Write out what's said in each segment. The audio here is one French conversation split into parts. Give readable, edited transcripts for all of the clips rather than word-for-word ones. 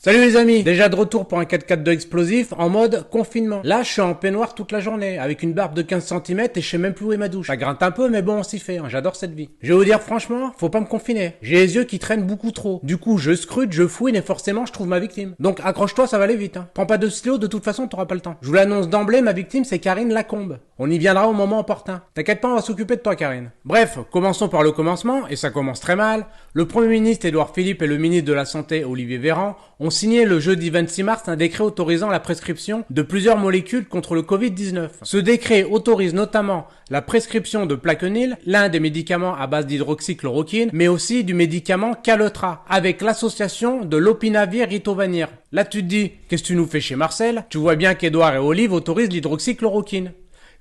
Salut les amis, déjà de retour pour un 4x4 explosif en mode confinement. Là, je suis en peignoir toute la journée, avec une barbe de 15 cm et je sais même plus où est ma douche. Ça grince un peu, mais bon, on s'y fait, hein. J'adore cette vie. Je vais vous dire franchement, faut pas me confiner. J'ai les yeux qui traînent beaucoup trop. Du coup, je scrute, je fouine et forcément, je trouve ma victime. Donc accroche-toi, ça va aller vite, hein. Prends pas de stylo, de toute façon, t'auras pas le temps. Je vous l'annonce d'emblée, ma victime, c'est Karine Lacombe. On y viendra au moment opportun. T'inquiète pas, on va s'occuper de toi, Karine. Bref, commençons par le commencement, et ça commence très mal. Le Premier ministre Édouard Philippe et le ministre de la Santé Olivier Véran ont signé le jeudi 26 mars un décret autorisant la prescription de plusieurs molécules contre le Covid-19. Ce décret autorise notamment la prescription de Plaquenil, l'un des médicaments à base d'hydroxychloroquine, mais aussi du médicament Caletra, avec l'association de l'opinavir-ritonavir. Là tu te dis, qu'est-ce que tu nous fais chez Marcel? Tu vois bien qu'Edouard et Olive autorisent l'hydroxychloroquine.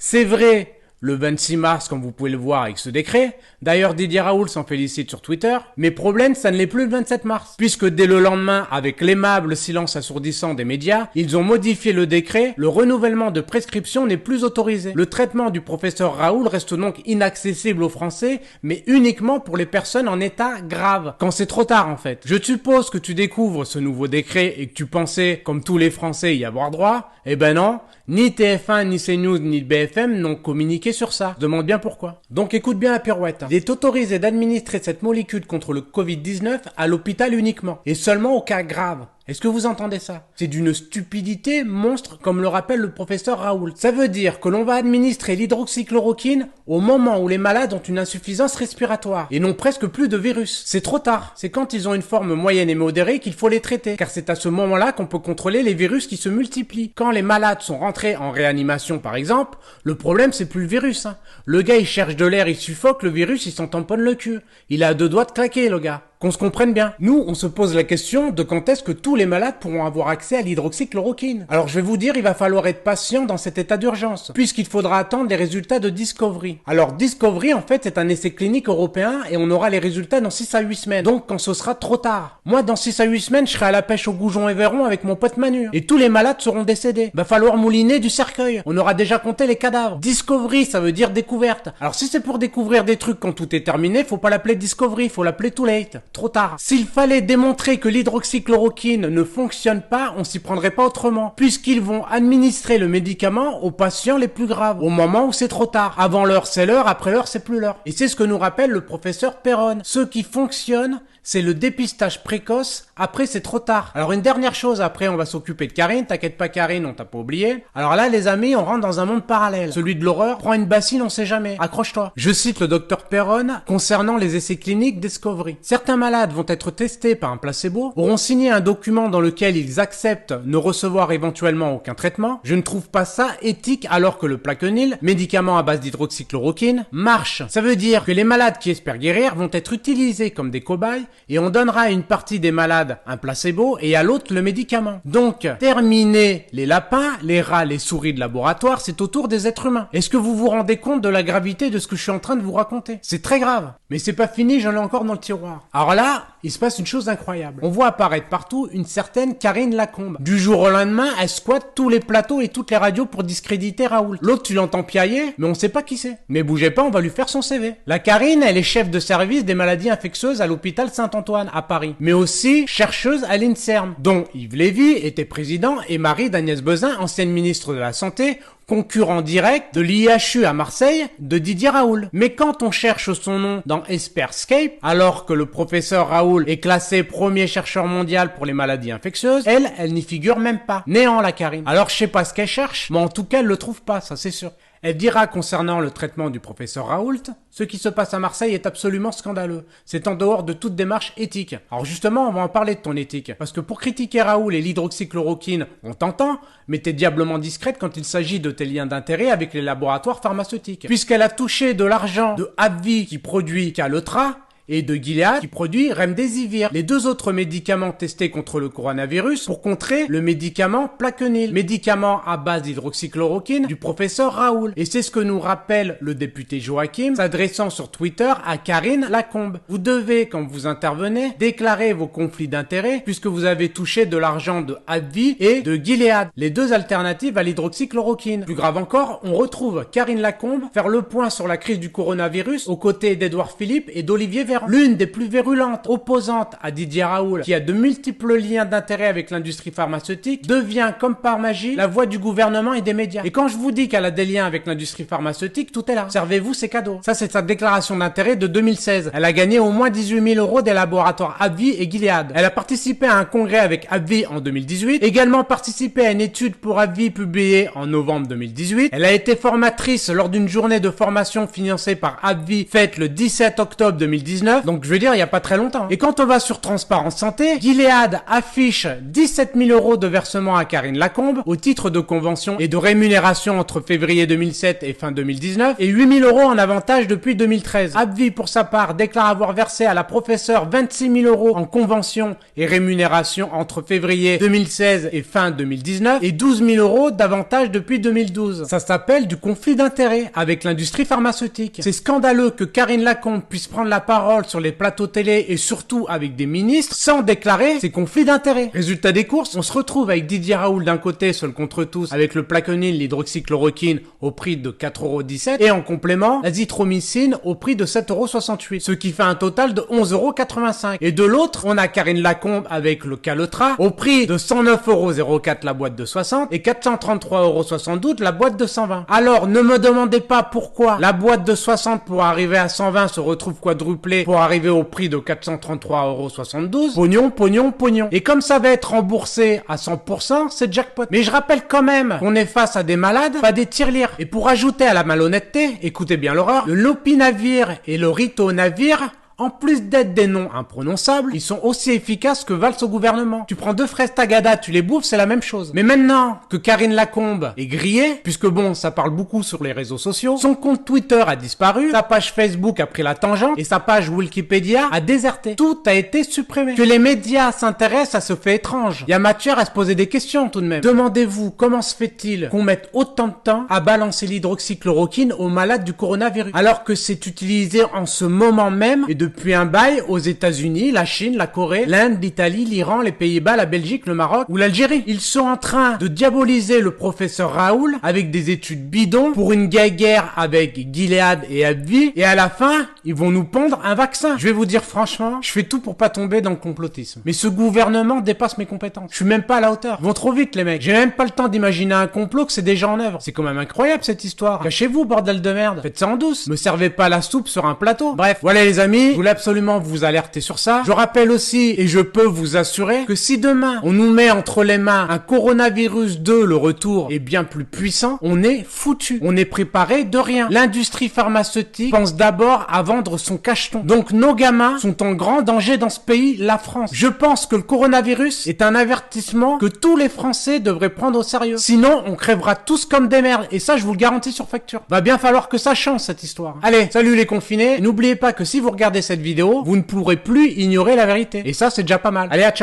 C'est vrai, le 26 mars, comme vous pouvez le voir avec ce décret. D'ailleurs, Didier Raoult s'en félicite sur Twitter. Mais problème, ça ne l'est plus le 27 mars. Puisque dès le lendemain, avec l'aimable silence assourdissant des médias, ils ont modifié le décret. Le renouvellement de prescription n'est plus autorisé. Le traitement du professeur Raoult reste donc inaccessible aux Français, mais uniquement pour les personnes en état grave. Quand c'est trop tard, en fait. Je suppose que tu découvres ce nouveau décret et que tu pensais, comme tous les Français, y avoir droit. Eh ben non. Ni TF1, ni CNews, ni BFM n'ont communiqué sur ça. Je demande bien pourquoi. Donc écoute bien la pirouette. Il est autorisé d'administrer cette molécule contre le Covid-19 à l'hôpital uniquement. Et seulement au cas grave. Est-ce que vous entendez ça? C'est d'une stupidité monstre, comme le rappelle le professeur Raoult. Ça veut dire que l'on va administrer l'hydroxychloroquine au moment où les malades ont une insuffisance respiratoire et n'ont presque plus de virus. C'est trop tard. C'est quand ils ont une forme moyenne et modérée qu'il faut les traiter, car c'est à ce moment-là qu'on peut contrôler les virus qui se multiplient. Quand les malades sont rentrés en réanimation par exemple, le problème c'est plus le virus, hein. Le gars il cherche de l'air, il suffoque, le virus il s'en tamponne le cul. Il a 2 doigts de claquer le gars. Qu'on se comprenne bien. Nous, on se pose la question de quand est-ce que tous les malades pourront avoir accès à l'hydroxychloroquine. Alors je vais vous dire, il va falloir être patient dans cet état d'urgence, puisqu'il faudra attendre les résultats de Discovery. Alors Discovery, en fait, c'est un essai clinique européen et on aura les résultats dans 6 à 8 semaines. Donc quand ce sera trop tard. Moi, dans 6 à 8 semaines, je serai à la pêche au goujon Éveyron avec mon pote Manu. Et tous les malades seront décédés. Va falloir mouliner du cercueil. On aura déjà compté les cadavres. Discovery, ça veut dire découverte. Alors si c'est pour découvrir des trucs quand tout est terminé, faut pas l'appeler Discovery, faut l'appeler Too Late. Trop tard. S'il fallait démontrer que l'hydroxychloroquine ne fonctionne pas, on s'y prendrait pas autrement, puisqu'ils vont administrer le médicament aux patients les plus graves, au moment où c'est trop tard. Avant l'heure, c'est l'heure, après l'heure, c'est plus l'heure. Et c'est ce que nous rappelle le professeur Perron. Ce qui fonctionne, c'est le dépistage précoce, après c'est trop tard. Alors une dernière chose, après on va s'occuper de Karine, t'inquiète pas Karine, on t'a pas oublié. Alors là les amis, on rentre dans un monde parallèle, celui de l'horreur, prends une bassine, on sait jamais, accroche-toi. Je cite le docteur Perron concernant les essais cliniques Discovery. Certains malades vont être testés par un placebo, auront signé un document dans lequel ils acceptent ne recevoir éventuellement aucun traitement. Je ne trouve pas ça éthique alors que le Plaquenil, médicament à base d'hydroxychloroquine, marche. Ça veut dire que les malades qui espèrent guérir vont être utilisés comme des cobayes et on donnera à une partie des malades un placebo et à l'autre le médicament. Donc, terminer les lapins, les rats, les souris de laboratoire, c'est au tour des êtres humains. Est-ce que vous vous rendez compte de la gravité de ce que je suis en train de vous raconter? C'est très grave. Mais c'est pas fini, j'en ai encore dans le tiroir. Alors là, il se passe une chose incroyable. On voit apparaître partout une certaine Karine Lacombe. Du jour au lendemain, elle squatte tous les plateaux et toutes les radios pour discréditer Raoult. L'autre, tu l'entends piailler, mais on sait pas qui c'est. Mais bougez pas, on va lui faire son CV. La Karine, elle est chef de service des maladies infectieuses à l'hôpital Saint-Antoine à Paris, mais aussi chercheuse à l'INSERM, dont Yves Lévy était président et mari d'Agnès Buzyn, ancienne ministre de la Santé, concurrent direct de l'IHU à Marseille de Didier Raoult. Mais quand on cherche son nom dans Esperscape, alors que le professeur Raoult est classé premier chercheur mondial pour les maladies infectieuses, elle n'y figure même pas. Néant la Karine. Alors je sais pas ce qu'elle cherche, mais en tout cas elle le trouve pas, ça c'est sûr. Elle dira concernant le traitement du professeur Raoult, ce qui se passe à Marseille est absolument scandaleux. C'est en dehors de toute démarche éthique. Alors justement, on va en parler de ton éthique. Parce que pour critiquer Raoult et l'hydroxychloroquine, on t'entend, mais t'es diablement discrète quand il s'agit de tes liens d'intérêt avec les laboratoires pharmaceutiques. Puisqu'elle a touché de l'argent de AbbVie qui produit Caletra, et de Gilead qui produit Remdesivir, les 2 autres médicaments testés contre le coronavirus pour contrer le médicament Plaquenil, médicament à base d'hydroxychloroquine du professeur Raoult. Et c'est ce que nous rappelle le député Joachim, s'adressant sur Twitter à Karine Lacombe. Vous devez, quand vous intervenez, déclarer vos conflits d'intérêts puisque vous avez touché de l'argent de AbbVie et de Gilead, les 2 alternatives à l'hydroxychloroquine. Plus grave encore, on retrouve Karine Lacombe faire le point sur la crise du coronavirus aux côtés d'Édouard Philippe et d'Olivier Véran. différents. L'une des plus virulentes opposantes à Didier Raoult, qui a de multiples liens d'intérêt avec l'industrie pharmaceutique, devient comme par magie la voix du gouvernement et des médias. Et quand je vous dis qu'elle a des liens avec l'industrie pharmaceutique, tout est là. Servez-vous, c'est cadeau. Ça, c'est sa déclaration d'intérêt de 2016. Elle a gagné au moins 18 000 € des laboratoires AbbVie et Gilead. Elle a participé à un congrès avec AbbVie en 2018, également participé à une étude pour AbbVie publiée en novembre 2018. Elle a été formatrice lors d'une journée de formation financée par AbbVie faite le 17 octobre 2019. Donc, je veux dire, il n'y a pas très longtemps. Et quand on va sur Transparence Santé, Gilead affiche 17 000 € de versement à Karine Lacombe au titre de convention et de rémunération entre février 2007 et fin 2019 et 8 000 € en avantage depuis 2013. AbbVie, pour sa part, déclare avoir versé à la professeure 26 000 € en convention et rémunération entre février 2016 et fin 2019 et 12 000 € d'avantage depuis 2012. Ça s'appelle du conflit d'intérêts avec l'industrie pharmaceutique. C'est scandaleux que Karine Lacombe puisse prendre la parole sur les plateaux télé et surtout avec des ministres sans déclarer ses conflits d'intérêts. Résultat des courses, on se retrouve avec Didier Raoult d'un côté, seul contre tous, avec le Plaquenil, l'hydroxychloroquine au prix de 4,17 € et en complément, l'azithromycine au prix de 7,68 €, ce qui fait un total de 11,85 €. Et de l'autre, on a Karine Lacombe avec le Calotra au prix de 109,04 € la boîte de 60 et 433,72 € la boîte de 120. Alors, ne me demandez pas pourquoi la boîte de 60 pour arriver à 120 se retrouve quadruplée pour arriver au prix de 433,72 €. Pognon, pognon, pognon. Et comme ça va être remboursé à 100%, c'est jackpot. Mais je rappelle quand même qu'on est face à des malades, pas des tirelires. Et pour ajouter à la malhonnêteté, écoutez bien l'horreur, le lopinavir et le ritonavir, en plus d'être des noms imprononçables, ils sont aussi efficaces que valent au gouvernement. Tu prends 2 fraises Tagada, tu les bouffes, c'est la même chose. Mais maintenant que Karine Lacombe est grillée, puisque bon, ça parle beaucoup sur les réseaux sociaux, son compte Twitter a disparu, sa page Facebook a pris la tangente et sa page Wikipédia a déserté. Tout a été supprimé. Que les médias s'intéressent à ce fait étrange. Il y a matière à se poser des questions tout de même. Demandez-vous comment se fait-il qu'on mette autant de temps à balancer l'hydroxychloroquine aux malades du coronavirus, alors que c'est utilisé en ce moment même et depuis un bail aux États-Unis, la Chine, la Corée, l'Inde, l'Italie, l'Iran, les Pays-Bas, la Belgique, le Maroc ou l'Algérie. Ils sont en train de diaboliser le professeur Raoult avec des études bidons pour une guerre avec Gilead et AbbVie et à la fin, ils vont nous pondre un vaccin. Je vais vous dire franchement, je fais tout pour pas tomber dans le complotisme. Mais ce gouvernement dépasse mes compétences. Je suis même pas à la hauteur. Ils vont trop vite les mecs. J'ai même pas le temps d'imaginer un complot que c'est déjà en œuvre. C'est quand même incroyable cette histoire. Cachez-vous bordel de merde. Faites ça en douce. Me servez pas la soupe sur un plateau. Bref, voilà les amis, je voulais absolument vous alerter sur ça. Je rappelle aussi, et je peux vous assurer, que si demain on nous met entre les mains un coronavirus 2, le retour est bien plus puissant, on est foutu. On est préparé de rien. L'industrie pharmaceutique pense d'abord à vendre son cacheton. Donc nos gamins sont en grand danger dans ce pays, la France. Je pense que le coronavirus est un avertissement que tous les Français devraient prendre au sérieux. Sinon, on crèvera tous comme des merdes. Et ça, je vous le garantis sur facture. Va bien falloir que ça change cette histoire. Allez, salut les confinés. N'oubliez pas que si vous regardez cette vidéo, vous ne pourrez plus ignorer la vérité. Et ça, c'est déjà pas mal. Allez, à ciao.